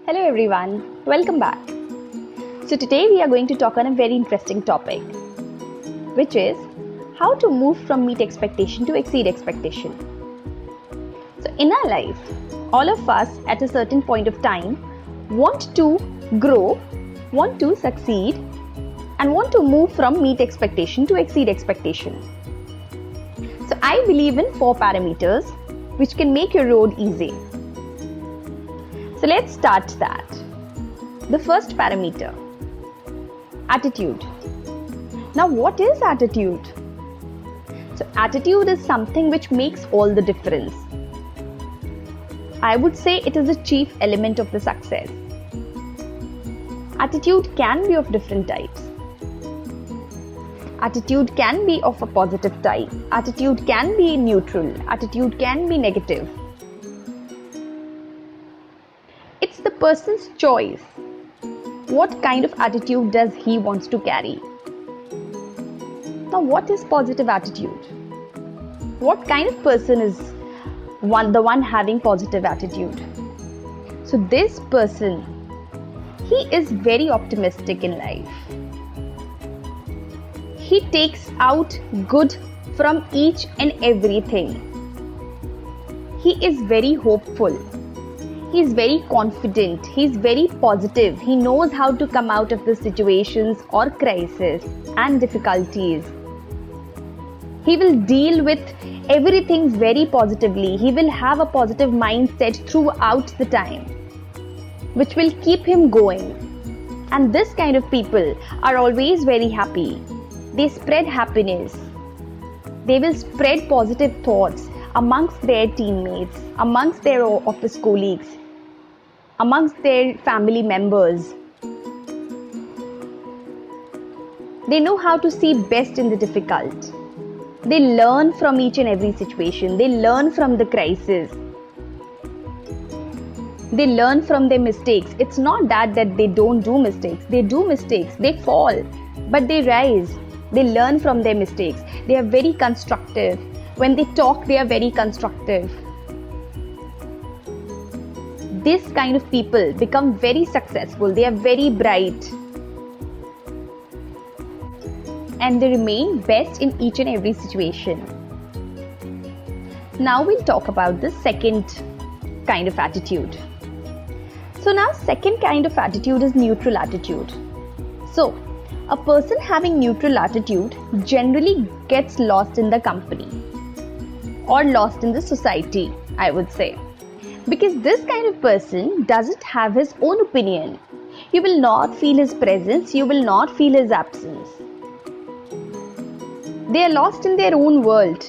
Hello everyone, welcome back. So today we are going to talk on a very interesting topic, which is how to move from meet expectation to exceed expectation. So in our life, all of us at a certain point of time want to grow, want to succeed, and want to move from meet expectation to exceed expectation. So I believe in 4 parameters which can make your road easy. So let's start that. The first parameter, attitude. Now what is attitude? So attitude is something which makes all the difference. I would say it is the chief element of the success. Attitude can be of different types. Attitude can be of a positive type. Attitude can be neutral. Attitude can be negative. It's the person's choice. What kind of attitude does he wants to carry? Now, what is positive attitude? What kind of person is the one having positive attitude? So this person, he is very optimistic in life. He takes out good from each and everything. He is very hopeful. He is very confident. He is very positive. He knows how to come out of the situations or crises and difficulties. He will deal with everything very positively. He will have a positive mindset throughout the time, which will keep him going. And this kind of people are always very happy. They spread happiness. They will spread positive thoughts amongst their teammates, amongst their office colleagues, amongst their family members. They know how to see best in the difficult. They learn from each and every situation. They learn from the crisis. They learn from their mistakes. It's not that they don't do mistakes. They do mistakes. They fall, but they rise. They learn from their mistakes. They are very constructive. When they talk, they are very constructive. This kind of people become very successful. They are very bright. And they remain best in each and every situation. Now we'll talk about the second kind of attitude. So now second kind of attitude is neutral attitude. So a person having neutral attitude generally gets lost in the company or lost in the society, I would say. Because this kind of person doesn't have his own opinion. You will not feel his presence, you will not feel his absence. They are lost in their own world.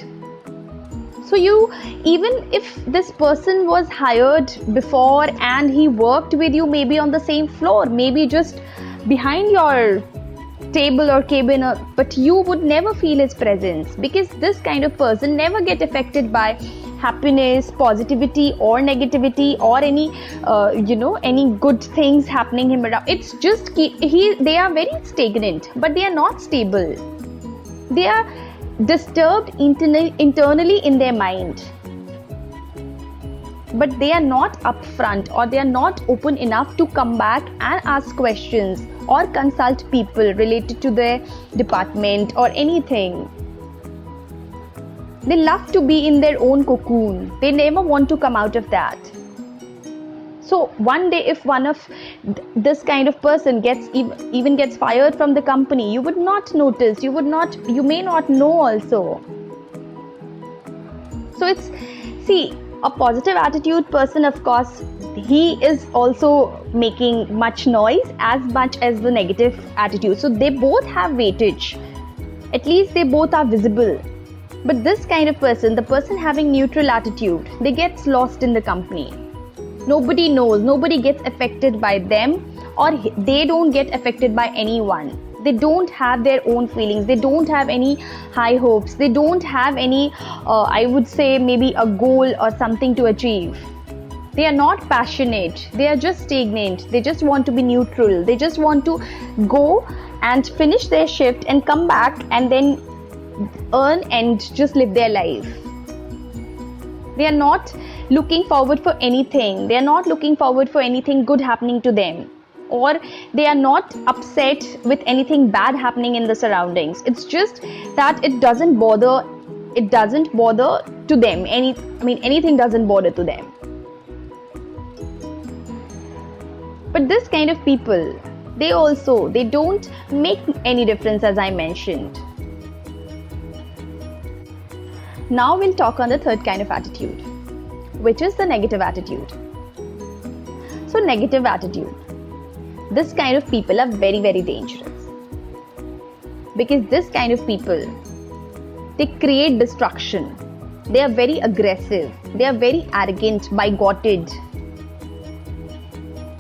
So even if this person was hired before and he worked with you maybe on the same floor, maybe just behind your table or cabin, but you would never feel his presence, because this kind of person never get affected by happiness, positivity or negativity or any any good things happening him around. It's just they are very stagnant, but they are not stable. They are disturbed internally in their mind, but they are not upfront, or they are not open enough to come back and ask questions or consult people related to their department or anything. They love to be in their own cocoon. They never want to come out of that. So one day if one of this kind of person gets fired from the company, you would not notice, you may not know also. So a positive attitude person, of course, he is also making much noise as much as the negative attitude. So they both have weightage. At least they both are visible. But this kind of person, the person having neutral attitude, they get lost in the company. Nobody knows, nobody gets affected by them, or they don't get affected by anyone. They don't have their own feelings. They don't have any high hopes. They don't have any, I would say, maybe a goal or something to achieve. They are not passionate. They are just stagnant. They just want to be neutral. They just want to go and finish their shift and come back and then earn and just live their life. They are not looking forward for anything. They are not looking forward for anything good happening to them, or they are not upset with anything bad happening in the surroundings. It's just that it doesn't bother to them. Anything doesn't bother to them. But this kind of people, they don't make any difference, as I mentioned. Now we'll talk on the third kind of attitude, which is the negative attitude. So negative attitude, this kind of people are very, very dangerous, because this kind of people, they create destruction. They are very aggressive. They are very arrogant, bigoted.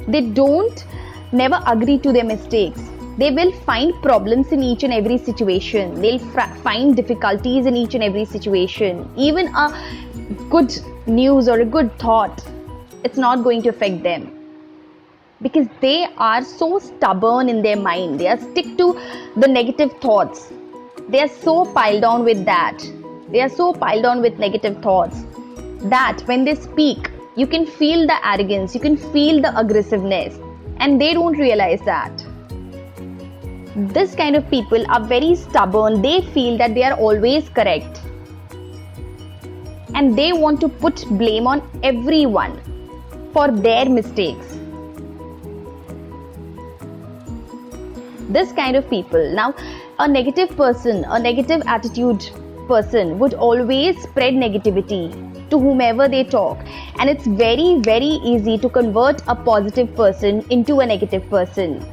They don't never agree to their mistakes. They will find problems in each and every situation. They'll find difficulties in each and every situation. Even a good news or a good thought, it's not going to affect them, because they are so stubborn in their mind. They are stick to the negative thoughts. They are so piled on with that. They are so piled on with negative thoughts that when they speak, you can feel the arrogance, you can feel the aggressiveness, and they don't realize that. This kind of people are very stubborn. They feel that they are always correct, and they want to put blame on everyone for their mistakes. This kind of people, now a negative person, a negative attitude person would always spread negativity to whomever they talk, and it's very, very easy to convert a positive person into a negative person,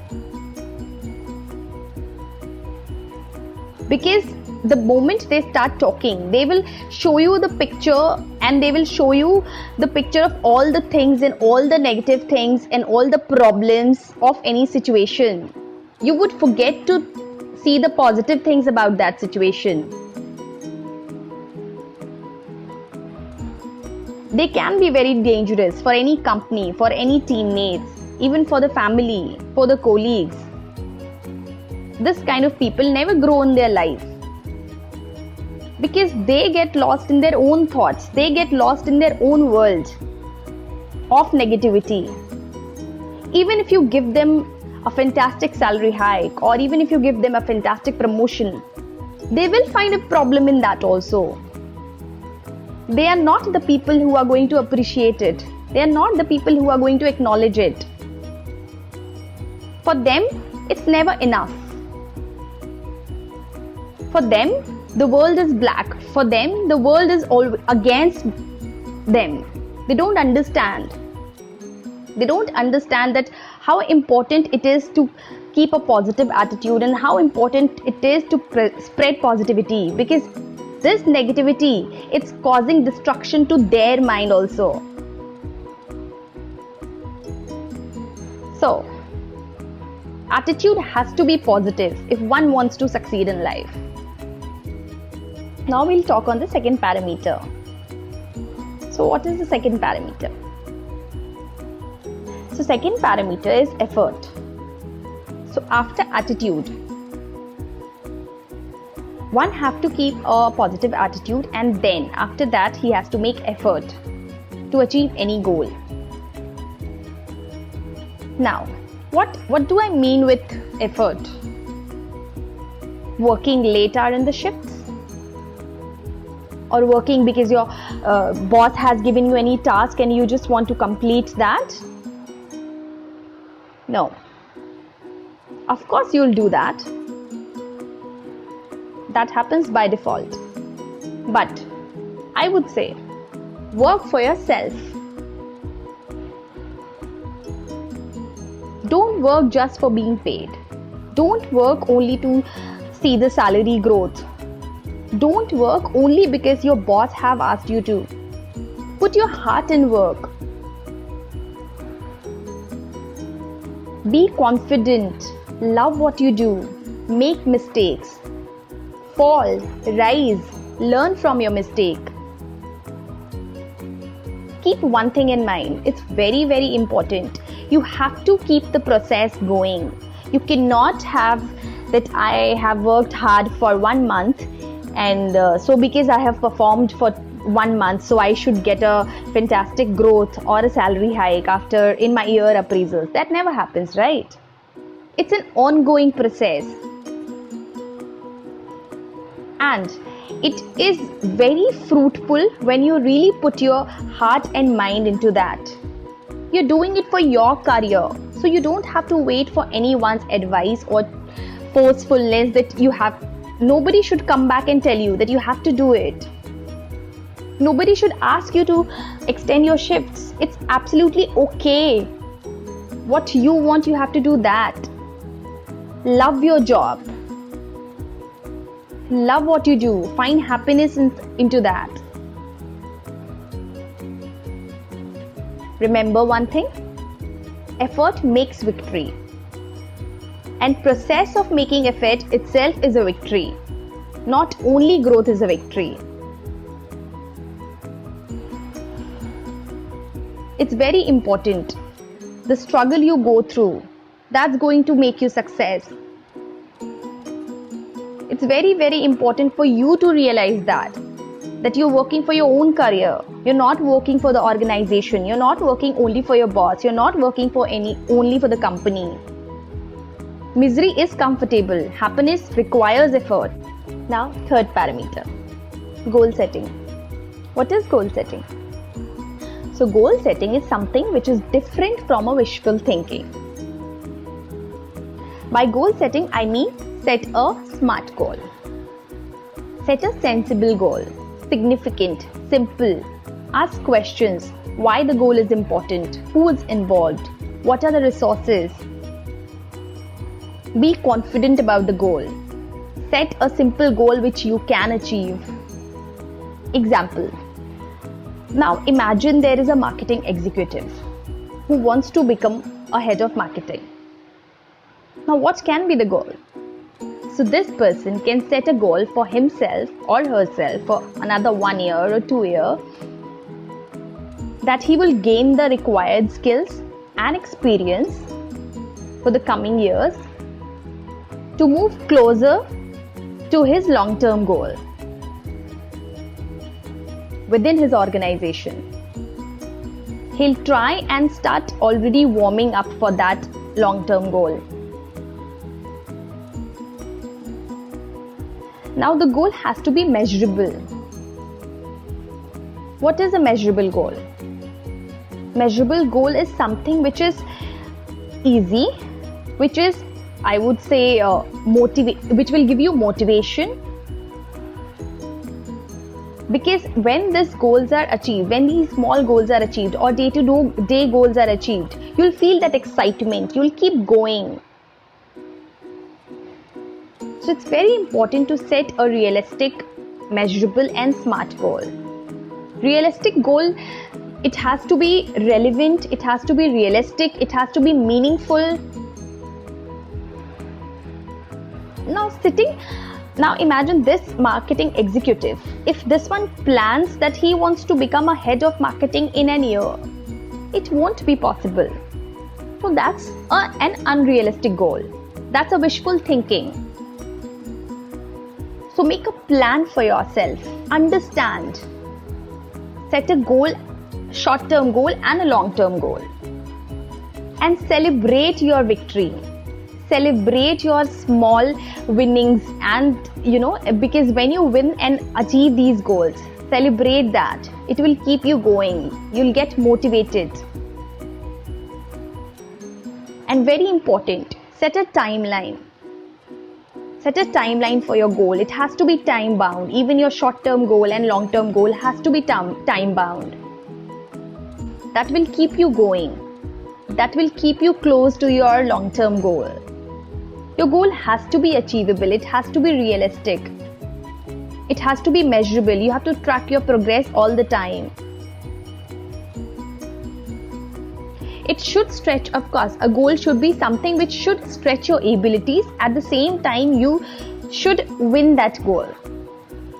because the moment they start talking, they will show you the picture, and they will show you the picture of all the things and all the negative things and all the problems of any situation. You would forget to see the positive things about that situation. They can be very dangerous for any company, for any teammates, even for the family, for the colleagues. This kind of people never grow in their life, because they get lost in their own thoughts. They get lost in their own world of negativity. Even if you give them a fantastic salary hike, or even if you give them a fantastic promotion, they will find a problem in that also. They are not the people who are going to appreciate it. They are not the people who are going to acknowledge it. For them, it's never enough. For them, the world is black. For them, the world is all against them. They don't understand. They don't understand that how important it is to keep a positive attitude, and how important it is to spread positivity, because this negativity, it's causing destruction to their mind also. So, attitude has to be positive if one wants to succeed in life. Now we'll talk on the second parameter. So what is the second parameter? So second parameter is effort. So after attitude, one have to keep a positive attitude, and then after that he has to make effort to achieve any goal. Now, what do I mean with effort? Working late hours in the shifts? Or working because your boss has given you any task and you just want to complete that? No. Of course you'll do that. That happens by default. But I would say, work for yourself. Don't work just for being paid. Don't work only to see the salary growth. Don't work only because your boss have asked you to. Put your heart in work. Be confident. Love what you do. Make mistakes. Fall, rise, learn from your mistake. Keep one thing in mind. It's very, very important. You have to keep the process going. You cannot have that I have worked hard for 1 month, and so because I have performed for 1 month, so I should get a fantastic growth or a salary hike after in my year appraisals. That never happens, right? It's an ongoing process, and it is very fruitful when you really put your heart and mind into that. You're doing it for your career, so you don't have to wait for anyone's advice or forcefulness that you have. Nobody should come back and tell you that you have to do it. Nobody should ask you to extend your shifts. It's absolutely okay. What you want, you have to do that. Love your job. Love what you do. Find happiness into that. Remember one thing: effort makes victory. And process of making effort itself is a victory. Not only growth is a victory. It's very important. The struggle you go through, that's going to make you success. It's very, very important for you to realize that you're working for your own career. You're not working for the organization. You're not working only for your boss. You're not working for only for the company. Misery is comfortable. Happiness requires effort. Now, third parameter, goal setting. What is goal setting? So goal setting is something which is different from a wishful thinking. By goal setting, I mean set a smart goal. Set a sensible goal, significant, simple. Ask questions. Why the goal is important? Who is involved? What are the resources? Be confident about the goal. Set a simple goal which you can achieve. Example. Now imagine there is a marketing executive who wants to become a head of marketing. Now what can be the goal? So this person can set a goal for himself or herself for another 1 year or 2 years, that he will gain the required skills and experience for the coming years to move closer to his long-term goal within his organization. He'll try and start already warming up for that long-term goal. Now the goal has to be measurable. What is a measurable goal? Measurable goal is something which is easy, which is, I would say, which will give you motivation. Because when these goals are achieved, when these small goals are achieved or day-to-day goals are achieved, you'll feel that excitement. You'll keep going. So it's very important to set a realistic, measurable and smart goal. Realistic goal, it has to be relevant, it has to be realistic, it has to be meaningful. Now imagine this marketing executive. If this one plans that he wants to become a head of marketing in a year, it won't be possible. So that's an unrealistic goal. That's a wishful thinking. So make a plan for yourself. Understand. Set a goal, short-term goal and a long-term goal. And celebrate your victory. Celebrate your small winnings, and because when you win and achieve these goals, celebrate that. It will keep you going. You'll get motivated. And very important, set a timeline. Set a timeline for your goal. It has to be time bound. Even your short-term goal and long-term goal has to be time bound. That will keep you going. That will keep you close to your long-term goal. Your goal has to be achievable. It has to be realistic. It has to be measurable. You have to track your progress all the time. It should stretch, of course. A goal should be something which should stretch your abilities. At the same time, you should win that goal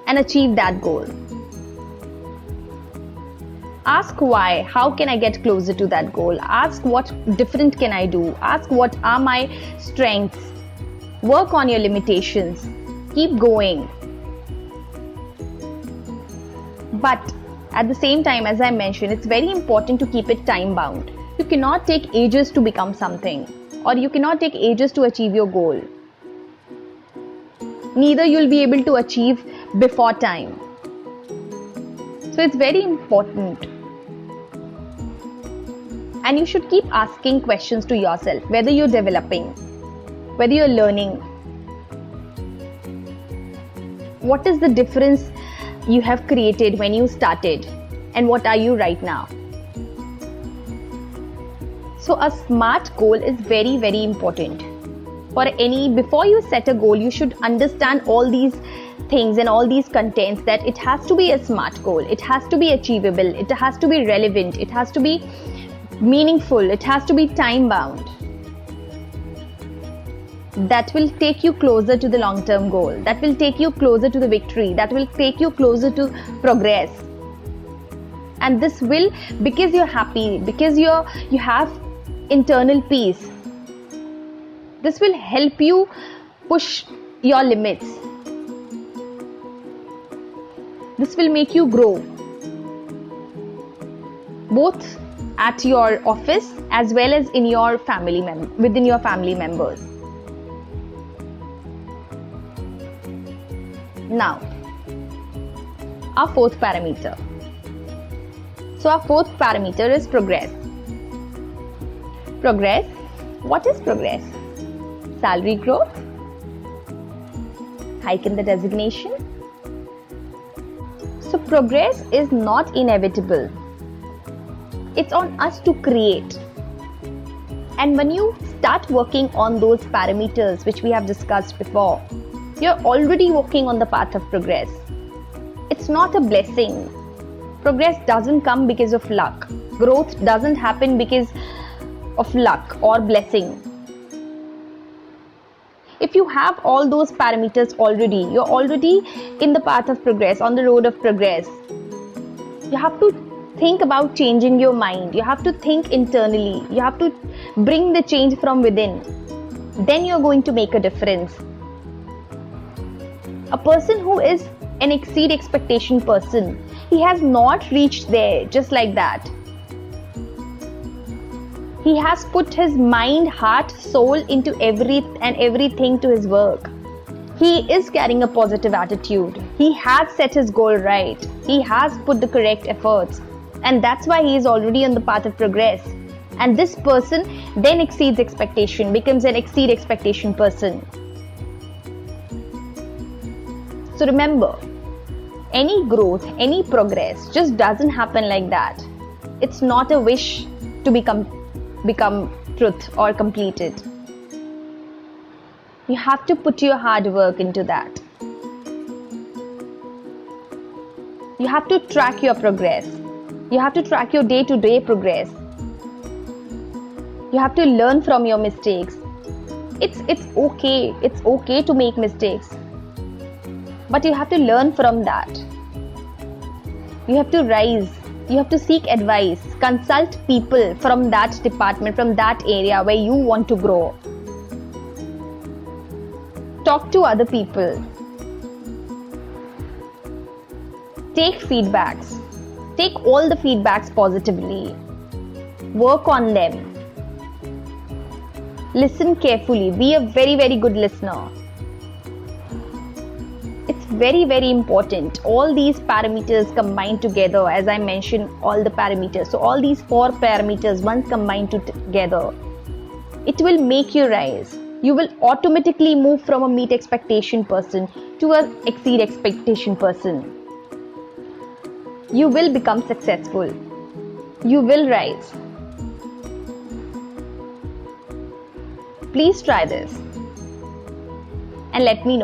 and achieve that goal. Ask why. How can I get closer to that goal? Ask what different can I do? Ask what are my strengths? Work on your limitations. Keep going. But at the same time, as I mentioned, it's very important to keep it time bound. You cannot take ages to become something, or you cannot take ages to achieve your goal. Neither you'll be able to achieve before time. So it's very important. And you should keep asking questions to yourself, whether you're developing, whether you're learning. What is the difference you have created when you started, and what are you right now? So a SMART goal is very, very important. Before you set a goal, you should understand all these things and all these contents, that it has to be a SMART goal. It has to be achievable. It has to be relevant. It has to be meaningful. It has to be time bound. That will take you closer to the long-term goal. That will take you closer to the victory. That will take you closer to progress. And this will, because you're happy, because you have internal peace, this will help you push your limits. This will make you grow, both at your office as well as in your within your family members. Now, our fourth parameter. So our fourth parameter is progress. Progress. What is progress? Salary growth? Hike in the designation? So progress is not inevitable. It's on us to create. And when you start working on those parameters which we have discussed before, you're already walking on the path of progress. It's not a blessing. Progress doesn't come because of luck. Growth doesn't happen because of luck or blessing. If you have all those parameters already, you're already in the path of progress, on the road of progress. You have to think about changing your mind. You have to think internally. You have to bring the change from within. Then you're going to make a difference. A person who is an exceed expectation person, he has not reached there just like that. He has put his mind, heart, soul into everything to his work. He is carrying a positive attitude. He has set his goal right. He has put the correct efforts. And that's why he is already on the path of progress. And this person then exceeds expectation, becomes an exceed expectation person. So remember, any growth, any progress just doesn't happen like that. It's not a wish to become truth or completed. You have to put your hard work into that. You have to track your progress. You have to track your day-to-day progress. You have to learn from your mistakes. It's okay. It's okay to make mistakes. But you have to learn from that. You have to rise. You have to seek advice. Consult people from that department, from that area where you want to grow. Talk to other people. Take feedbacks. Take all the feedbacks positively. Work on them. Listen carefully. Be a very, very good listener. It's very, very important. All these parameters combined together, as I mentioned, all the parameters. So all these 4 parameters, once combined together, it will make you rise. You will automatically move from a meet expectation person to an exceed expectation person. You will become successful. You will rise. Please try this and let me know.